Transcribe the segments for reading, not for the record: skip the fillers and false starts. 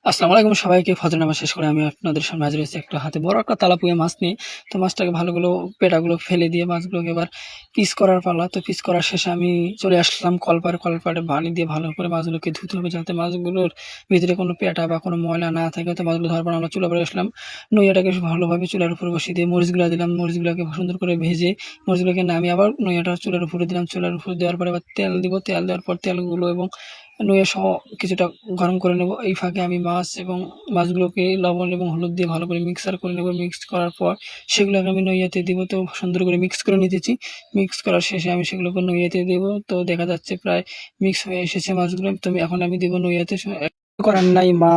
আসসালামু আলাইকুম সবাইকে। ফজর নামাজ শেষ করে আমি আপনাদের সামনে হাজির হয়েছি একটা হাতে বড় একটা তেলাপিয়া মাছ নিয়ে। তো মাছটাকে ভালোগুলো পেটাগুলো ফেলে দিয়ে মাছগুলোকে এবার পিস করার পালা। তো পিস করার শেষে আমি চলে আসলাম কলপাড়ে। কলপাড়ে পানি দিয়ে ভালো করে মাছগুলোকে ধুতে হবে যাতে মাছগুলোর ভিতরে কোনো পেটা বা কোনো ময়লা না থাকে। তো মাছগুলো ধরার পর আমরা চুলা উপরে আসলাম। নইয়াটাকে ভালোভাবে চুলার উপরে বসিয়ে দিয়ে মরিচগুলো দিলাম। মরিচগুলোকে সুন্দর করে ভেজে মরিচগুলোকে নামিয়ে আবার নইয়াটা চুলার উপরে দিলাম। চুলার উপরে দেওয়ার পরে আবার তেল দিব। তেল দেওয়ার পর তেলগুলো এবং নইয়া সহ কিছুটা গরম করে নেব। এই ফাঁকে আমি মাছ এবং মাছগুলোকে লবণ এবং হলুদ দিয়ে ভালো করে মিক্সার করে নেব। মিক্সড করার পর সেগুলোকে আমি নইয়াতে দিব। তো সুন্দর করে মিক্স করে নিতেছি। মিক্স করার শেষে আমি সেগুলোকে নইয়াতে দেব। তো দেখা যাচ্ছে প্রায় মিক্স হয়ে এসেছে মাছগুলো। তো এখন আমি দেব নইয়াতে। করার নাই, মা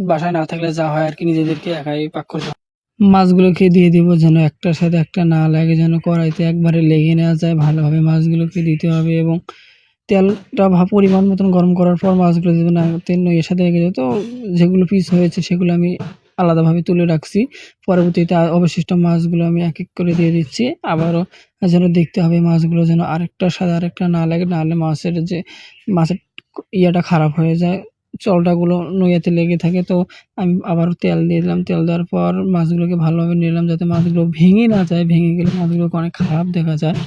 বাসায় না থাকলে যা হয় আরকি, নিজেদেরকে একাই পাক করতে হয়। মাছগুলোকে দিয়ে দিব যেন একটার সাথে একটা না লাগে, যেন কড়াইতে একবারে লেগে না যায়। ভালোভাবে মাছগুলোকে দিতে হবে এবং তেলটা পরিমাণ মতন গরম করার পর মাছগুলো দেবেন। তেল এর সাথে লেগে যায়। তো যেগুলো পিস হয়েছে সেগুলো আমি আলাদাভাবে তুলে রাখছি। পরবর্তীতে অবশিষ্ট মাছগুলো আমি এক এক করে দিয়ে দিচ্ছি। আবারও যেন দেখতে হবে মাছগুলো যেন আরেকটার সাথে আরেকটা না লাগে, নাহলে মাছের ইয়াটা খারাপ হয়ে যায়। চলটাগুলো নইয়াতে লেগে থাকে। তো আমি আবারও তেল দিয়ে দিলাম। তেল দেওয়ার পর মাছগুলোকে ভালোভাবে নিলাম যাতে মাছগুলো ভেঙে না যায়। ভেঙে গেলে মাছগুলোকে অনেক খারাপ দেখা যায়।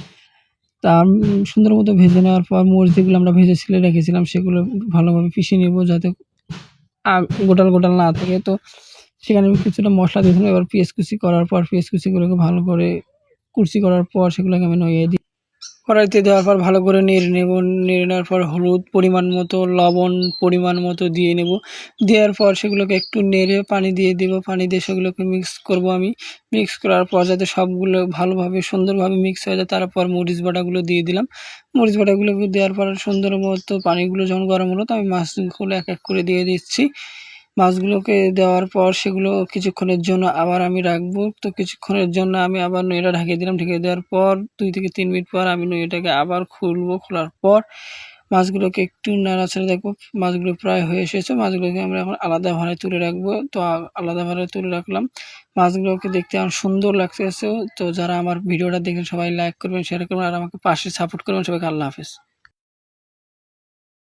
তা সুন্দর মতো ভেজে নেওয়ার পর মরিচ যেগুলো আমরা ভেজে ছিলে রেখেছিলাম সেগুলো ভালোভাবে পিষে নেব যাতে গোটাল, গোটাল না থাকে। তো সেখানে আমি কিছুটা মসলা দিয়েছিলাম। এবার পেঁয়াজ কুচি করার পর পেঁয়াজ কুচিগুলোকে ভালো করে কুচি করার পর সেগুলোকে আমি নইয়ে দিই। কড়াইতে দেওয়ার পর ভালো করে নেড়ে নেব। নেড়ে নেওয়ার পর হলুদ পরিমাণ মতো, লবণ পরিমাণ মতো দিয়ে নেব। দেওয়ার পর সেগুলোকে একটু নেড়ে পানি দিয়ে দেব। পানি দিয়ে সেগুলোকে মিক্স করব আমি। মিক্স করার পর যাতে সবগুলো ভালোভাবে সুন্দরভাবে মিক্স হয়ে যায়, তারপর মরিচ বাটাগুলো দিয়ে দিলাম। মরিচ বাটাগুলোকে দেওয়ার পর সুন্দর মতো পানিগুলো যখন গরম হলো, তো আমি মাছগুলো এক এক করে দিয়ে দিচ্ছি। মাছগুলোকে দেওয়ার পর সেগুলো কিছুক্ষণের জন্য আবার আমি রাখবো। তো কিছুক্ষণের জন্য আমি আবার নইটা ঢাকিয়ে দিলাম। ঢেকে দেওয়ার পর ২ থেকে ৩ মিনিট পর আমি নইটাকে আবার খুলবো। খোলার পর মাছগুলোকে একটু নাড়াচাড়া দেখবো। মাছগুলো প্রায় হয়ে এসেছে। মাছগুলোকে আমরা এখন আলাদা ভাঁড়ে তুলে রাখবো। তো আলাদা ভাঁড়ে তুলে রাখলাম। মাছগুলোকে দেখতে আমার সুন্দর লাগতেছে। তো যারা আমার ভিডিওটা দেখেন সবাই লাইক করবেন, শেয়ার করবেন আর আমাকে পাশে সাপোর্ট করবেন। সবাইকে আল্লাহ হাফেজ।